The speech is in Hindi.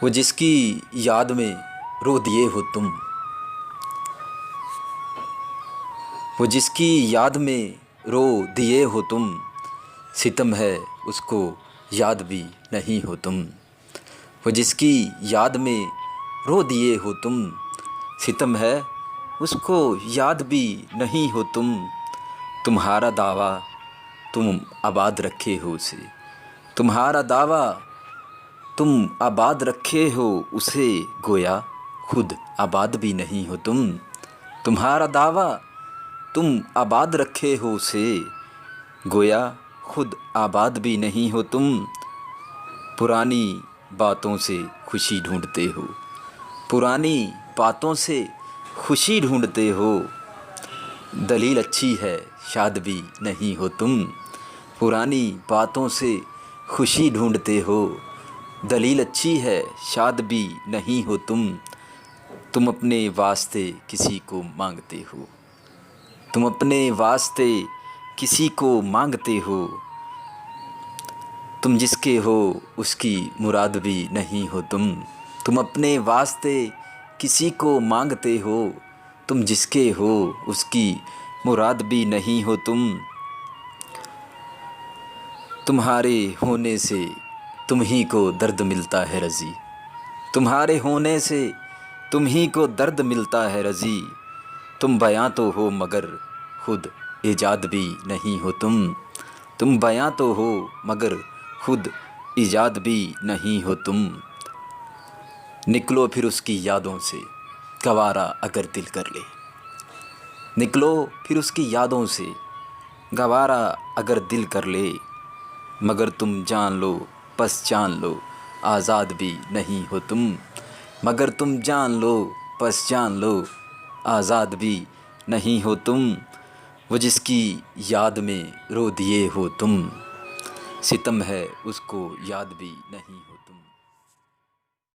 वो जिसकी याद में रो दिए हो तुम, वो जिसकी याद में रो दिए हो तुम, सितम है उसको याद भी नहीं हो तुम। वो जिसकी याद में रो दिए हो तुम, सितम है उसको याद भी नहीं हो तुम। तुम्हारा दावा तुम आबाद रखे हो उसे, तुम्हारा दावा तुम आबाद रखे हो उसे, गोया खुद आबाद भी नहीं हो तुम। तुम्हारा दावा तुम आबाद रखे हो उसे, गोया खुद आबाद भी नहीं हो तुम। पुरानी बातों से खुशी ढूंढते हो, पुरानी बातों से खुशी ढूंढते हो, दलील अच्छी है शाद भी नहीं हो तुम। पुरानी बातों से खुशी ढूंढते हो, दलील अच्छी है शाद भी नहीं हो तुम। तुम अपने वास्ते किसी को मांगते हो, तुम अपने वास्ते किसी को मांगते हो, तुम जिसके हो उसकी मुराद भी नहीं हो तुम। तुम अपने वास्ते किसी को मांगते हो, तुम जिसके हो उसकी मुराद भी नहीं हो तुम। तुम्हारे होने से तुम ही को दर्द मिलता है रज़ी, तुम्हारे होने से तुम ही को दर्द मिलता है रज़ी। तुम बयां तो हो मगर खुद ईजाद भी नहीं हो तुम। तुम बयां तो हो मगर खुद ईजाद भी नहीं हो तुम। निकलो फिर उसकी यादों से गवारा अगर दिल कर ले, निकलो फिर उसकी यादों से गवारा अगर दिल कर ले। मगर तुम जान लो बस जान लो आज़ाद भी नहीं हो तुम। मगर तुम जान लो बस जान लो आज़ाद भी नहीं हो तुम। वो जिसकी याद में रो दिए हो तुम, सितम है उसको याद भी नहीं हो।